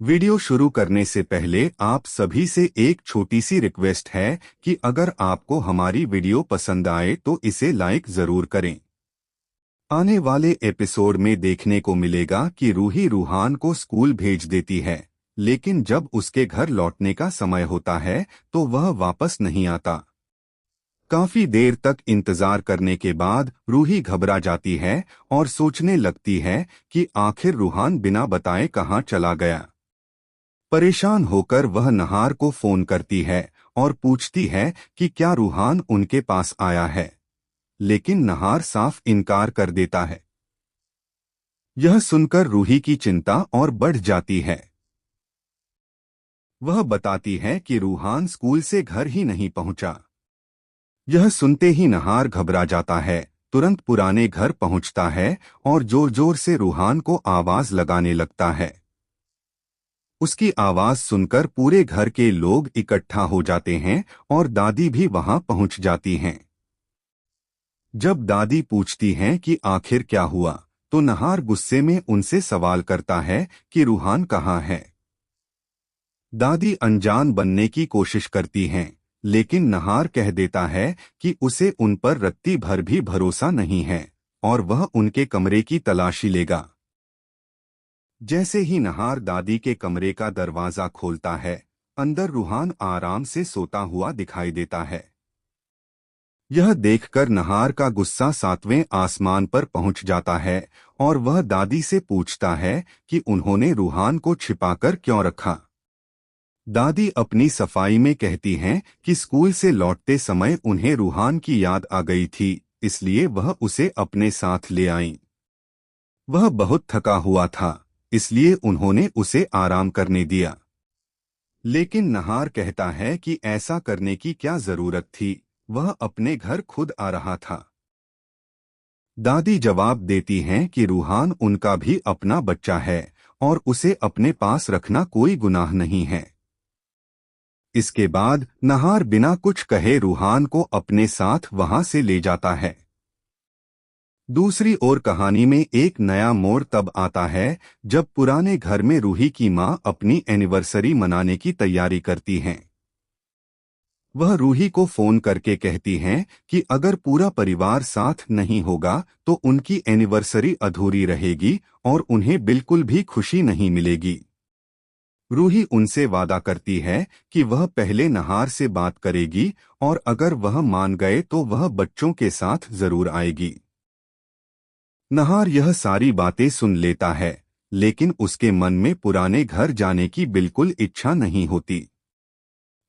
Video शुरू करने से पहले आप सभी से एक छोटी सी रिक्वेस्ट है कि अगर आपको हमारी वीडियो पसंद आए तो इसे लाइक जरूर करें। आने वाले एपिसोड में देखने को मिलेगा कि रूही रूहान को स्कूल भेज देती है, लेकिन जब उसके घर लौटने का समय होता है तो वह वापस नहीं आता। काफी देर तक इंतजार करने के बाद रूही घबरा जाती है और सोचने लगती है कि आखिर रूहान बिना बताए कहाँ चला गया। परेशान होकर वह नहार को फोन करती है और पूछती है कि क्या रूहान उनके पास आया है, लेकिन नहार साफ इनकार कर देता है। यह सुनकर रूही की चिंता और बढ़ जाती है। वह बताती है कि रूहान स्कूल से घर ही नहीं पहुंचा। यह सुनते ही नहार घबरा जाता है, तुरंत पुराने घर पहुंचता है और जोर जोर से रूहान को आवाज लगाने लगता है। उसकी आवाज सुनकर पूरे घर के लोग इकट्ठा हो जाते हैं और दादी भी वहां पहुंच जाती हैं। जब दादी पूछती हैं कि आखिर क्या हुआ, तो नहार गुस्से में उनसे सवाल करता है कि रूहान कहाँ है। दादी अनजान बनने की कोशिश करती हैं, लेकिन नहार कह देता है कि उसे उन पर रत्ती भर भी भरोसा नहीं है और वह उनके कमरे की तलाशी लेगा। जैसे ही नहार दादी के कमरे का दरवाजा खोलता है, अंदर रूहान आराम से सोता हुआ दिखाई देता है। यह देखकर नहार का गुस्सा सातवें आसमान पर पहुंच जाता है और वह दादी से पूछता है कि उन्होंने रूहान को छिपाकर क्यों रखा। दादी अपनी सफाई में कहती हैं कि स्कूल से लौटते समय उन्हें रूहान की याद आ गई थी, इसलिए वह उसे अपने साथ ले आईं। वह बहुत थका हुआ था, इसलिए उन्होंने उसे आराम करने दिया। लेकिन नहार कहता है कि ऐसा करने की क्या जरूरत थी, वह अपने घर खुद आ रहा था। दादी जवाब देती हैं कि रूहान उनका भी अपना बच्चा है और उसे अपने पास रखना कोई गुनाह नहीं है। इसके बाद नहार बिना कुछ कहे रूहान को अपने साथ वहां से ले जाता है। दूसरी ओर कहानी में एक नया मोड़ तब आता है जब पुराने घर में रूही की मां अपनी एनिवर्सरी मनाने की तैयारी करती हैं। वह रूही को फोन करके कहती हैं कि अगर पूरा परिवार साथ नहीं होगा तो उनकी एनिवर्सरी अधूरी रहेगी और उन्हें बिल्कुल भी खुशी नहीं मिलेगी। रूही उनसे वादा करती है कि वह पहले नहार से बात करेगी और अगर वह मान गए तो वह बच्चों के साथ जरूर आएगी। नहार यह सारी बातें सुन लेता है, लेकिन उसके मन में पुराने घर जाने की बिल्कुल इच्छा नहीं होती।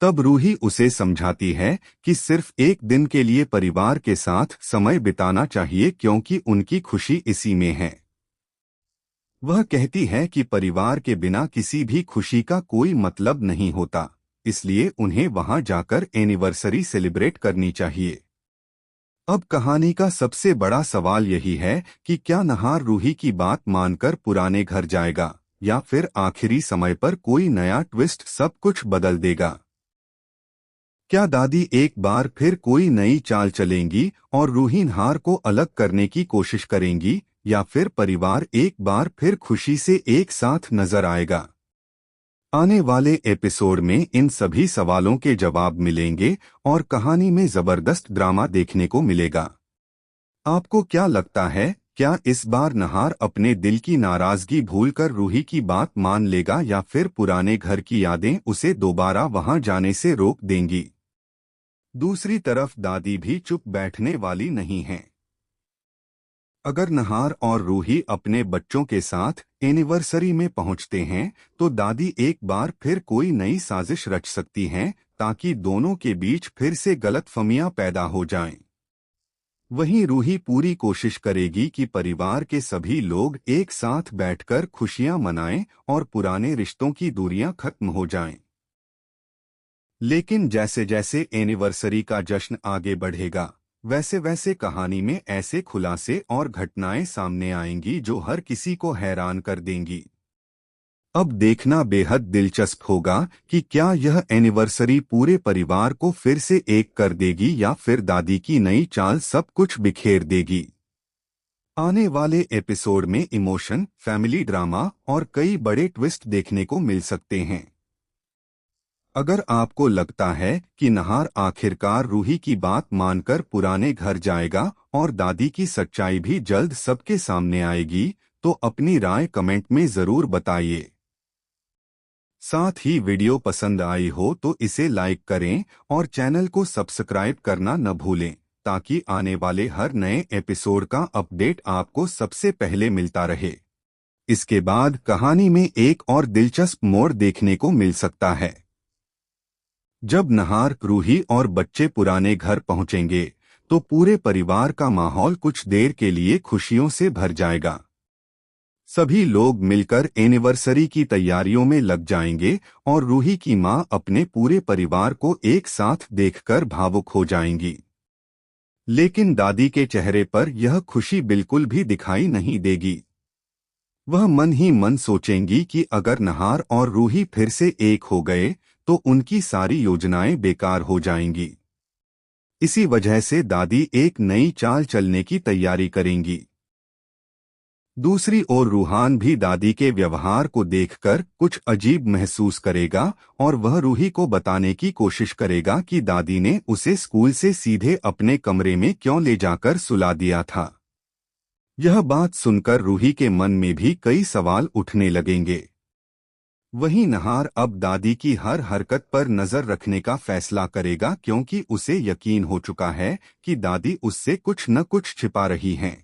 तब रूही उसे समझाती है कि सिर्फ एक दिन के लिए परिवार के साथ समय बिताना चाहिए क्योंकि उनकी खुशी इसी में है। वह कहती है कि परिवार के बिना किसी भी खुशी का कोई मतलब नहीं होता, इसलिए उन्हें वहां जाकर एनिवर्सरी सेलिब्रेट करनी चाहिए। अब कहानी का सबसे बड़ा सवाल यही है कि क्या नहार रूही की बात मानकर पुराने घर जाएगा या फिर आखिरी समय पर कोई नया ट्विस्ट सब कुछ बदल देगा। क्या दादी एक बार फिर कोई नई चाल चलेंगी और रूही नहार को अलग करने की कोशिश करेंगी या फिर परिवार एक बार फिर खुशी से एक साथ नजर आएगा। आने वाले एपिसोड में इन सभी सवालों के जवाब मिलेंगे और कहानी में जबरदस्त ड्रामा देखने को मिलेगा। आपको क्या लगता है, क्या इस बार नहार अपने दिल की नाराजगी भूलकर रूही की बात मान लेगा या फिर पुराने घर की यादें उसे दोबारा वहां जाने से रोक देंगी। दूसरी तरफ दादी भी चुप बैठने वाली नहीं है। अगर नहार और रूही अपने बच्चों के साथ एनिवर्सरी में पहुंचते हैं तो दादी एक बार फिर कोई नई साजिश रच सकती हैं ताकि दोनों के बीच फिर से गलतफहमियां पैदा हो जाएं। वहीं रूही पूरी कोशिश करेगी कि परिवार के सभी लोग एक साथ बैठकर खुशियां मनाएं और पुराने रिश्तों की दूरियां खत्म हो जाएं। लेकिन जैसे जैसे एनिवर्सरी का जश्न आगे बढ़ेगा, वैसे वैसे कहानी में ऐसे खुलासे और घटनाएं सामने आएंगी जो हर किसी को हैरान कर देंगी। अब देखना बेहद दिलचस्प होगा कि क्या यह एनिवर्सरी पूरे परिवार को फिर से एक कर देगी या फिर दादी की नई चाल सब कुछ बिखेर देगी। आने वाले एपिसोड में इमोशन, फैमिली ड्रामा और कई बड़े ट्विस्ट देखने को मिल सकते हैं। अगर आपको लगता है कि नहार आखिरकार रूही की बात मानकर पुराने घर जाएगा और दादी की सच्चाई भी जल्द सबके सामने आएगी, तो अपनी राय कमेंट में जरूर बताइए। साथ ही वीडियो पसंद आई हो तो इसे लाइक करें और चैनल को सब्सक्राइब करना न भूलें, ताकि आने वाले हर नए एपिसोड का अपडेट आपको सबसे पहले मिलता रहे। इसके बाद कहानी में एक और दिलचस्प मोड़ देखने को मिल सकता है। जब नहार, रूही और बच्चे पुराने घर पहुंचेंगे, तो पूरे परिवार का माहौल कुछ देर के लिए खुशियों से भर जाएगा। सभी लोग मिलकर एनिवर्सरी की तैयारियों में लग जाएंगे और रूही की मां अपने पूरे परिवार को एक साथ देखकर भावुक हो जाएंगी। लेकिन दादी के चेहरे पर यह खुशी बिल्कुल भी दिखाई नहीं देगी। वह मन ही मन सोचेंगी कि अगर नहार और रूही फिर से एक हो गए तो उनकी सारी योजनाएं बेकार हो जाएंगी। इसी वजह से दादी एक नई चाल चलने की तैयारी करेंगी। दूसरी ओर रूहान भी दादी के व्यवहार को देखकर कुछ अजीब महसूस करेगा और वह रूही को बताने की कोशिश करेगा कि दादी ने उसे स्कूल से सीधे अपने कमरे में क्यों ले जाकर सुला दिया था। यह बात सुनकर रूही के मन में भी कई सवाल उठने लगेंगे। वहीं नहार अब दादी की हर हरकत पर नजर रखने का फैसला करेगा, क्योंकि उसे यकीन हो चुका है कि दादी उससे कुछ न कुछ छिपा रही हैं।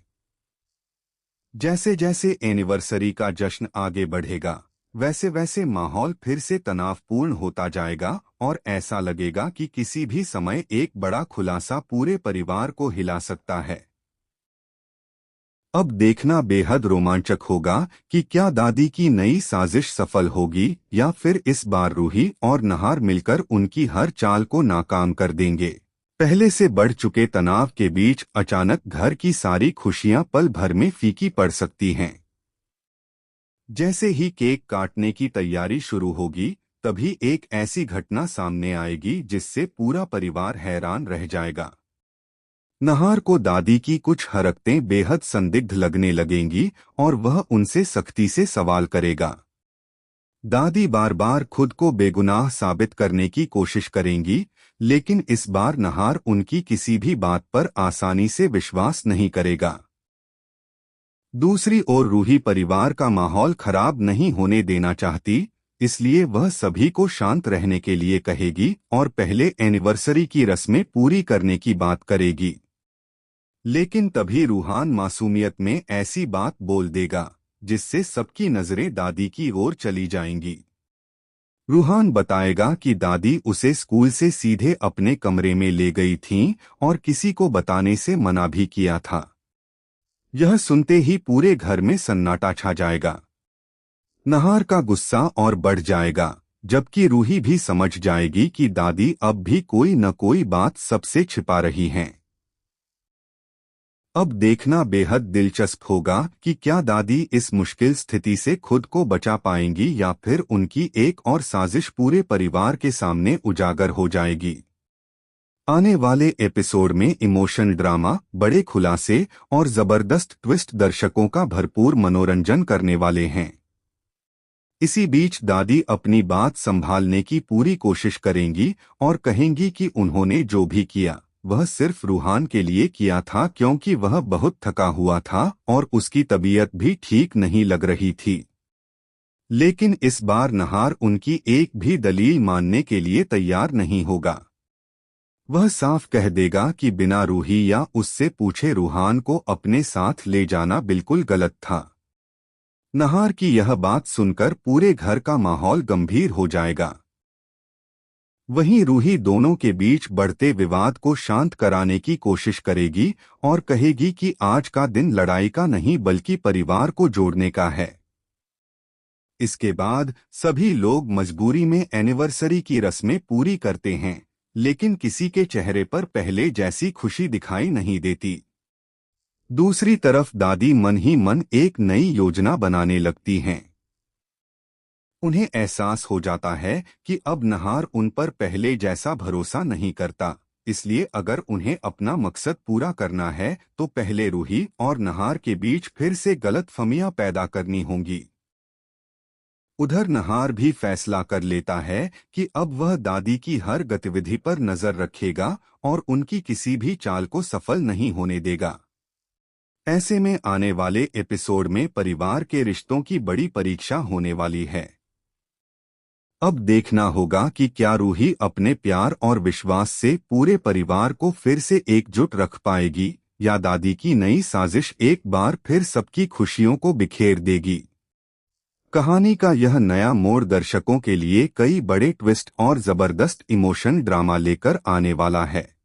जैसे जैसे एनिवर्सरी का जश्न आगे बढ़ेगा, वैसे वैसे माहौल फिर से तनावपूर्ण होता जाएगा और ऐसा लगेगा कि किसी भी समय एक बड़ा खुलासा पूरे परिवार को हिला सकता है। अब देखना बेहद रोमांचक होगा कि क्या दादी की नई साजिश सफल होगी या फिर इस बार रूही और नहार मिलकर उनकी हर चाल को नाकाम कर देंगे। पहले से बढ़ चुके तनाव के बीच अचानक घर की सारी खुशियां पल भर में फीकी पड़ सकती हैं। जैसे ही केक काटने की तैयारी शुरू होगी, तभी एक ऐसी घटना सामने आएगी जिससे पूरा परिवार हैरान रह जाएगा। नहार को दादी की कुछ हरकतें बेहद संदिग्ध लगने लगेंगी और वह उनसे सख्ती से सवाल करेगा। दादी बार बार खुद को बेगुनाह साबित करने की कोशिश करेंगी, लेकिन इस बार नहार उनकी किसी भी बात पर आसानी से विश्वास नहीं करेगा। दूसरी ओर रूही परिवार का माहौल खराब नहीं होने देना चाहती, इसलिए वह सभी को शांत रहने के लिए कहेगी और पहले एनिवर्सरी की रस्में पूरी करने की बात करेगी। लेकिन तभी रूहान मासूमियत में ऐसी बात बोल देगा जिससे सबकी नजरें दादी की ओर चली जाएंगी। रूहान बताएगा कि दादी उसे स्कूल से सीधे अपने कमरे में ले गई थीं और किसी को बताने से मना भी किया था। यह सुनते ही पूरे घर में सन्नाटा छा जाएगा। नहार का गुस्सा और बढ़ जाएगा, जबकि रूही भी समझ जाएगी कि दादी अब भी कोई न कोई बात सबसे छिपा रही हैं। अब देखना बेहद दिलचस्प होगा कि क्या दादी इस मुश्किल स्थिति से खुद को बचा पाएंगी या फिर उनकी एक और साजिश पूरे परिवार के सामने उजागर हो जाएगी। आने वाले एपिसोड में इमोशन, ड्रामा, बड़े खुलासे और जबरदस्त ट्विस्ट दर्शकों का भरपूर मनोरंजन करने वाले हैं। इसी बीच दादी अपनी बात संभालने की पूरी कोशिश करेंगी और कहेंगी कि उन्होंने जो भी किया वह सिर्फ रूहान के लिए किया था, क्योंकि वह बहुत थका हुआ था और उसकी तबीयत भी ठीक नहीं लग रही थी। लेकिन इस बार नहार उनकी एक भी दलील मानने के लिए तैयार नहीं होगा। वह साफ कह देगा कि बिना रूही या उससे पूछे रूहान को अपने साथ ले जाना बिल्कुल गलत था। नहार की यह बात सुनकर पूरे घर का माहौल गंभीर हो जाएगा। वहीं रूही दोनों के बीच बढ़ते विवाद को शांत कराने की कोशिश करेगी और कहेगी कि आज का दिन लड़ाई का नहीं बल्कि परिवार को जोड़ने का है। इसके बाद सभी लोग मजबूरी में एनिवर्सरी की रस्में पूरी करते हैं, लेकिन किसी के चेहरे पर पहले जैसी खुशी दिखाई नहीं देती। दूसरी तरफ दादी मन ही मन एक नई योजना बनाने लगती हैं। उन्हें एहसास हो जाता है कि अब नहार उन पर पहले जैसा भरोसा नहीं करता, इसलिए अगर उन्हें अपना मकसद पूरा करना है तो पहले रूही और नहार के बीच फिर से गलतफहमियां पैदा करनी होंगी। उधर नहार भी फैसला कर लेता है कि अब वह दादी की हर गतिविधि पर नजर रखेगा और उनकी किसी भी चाल को सफल नहीं होने देगा। ऐसे में आने वाले एपिसोड में परिवार के रिश्तों की बड़ी परीक्षा होने वाली है। अब देखना होगा कि क्या रूही अपने प्यार और विश्वास से पूरे परिवार को फिर से एकजुट रख पाएगी या दादी की नई साजिश एक बार फिर सबकी खुशियों को बिखेर देगी। कहानी का यह नया मोड़ दर्शकों के लिए कई बड़े ट्विस्ट और जबरदस्त इमोशन ड्रामा लेकर आने वाला है।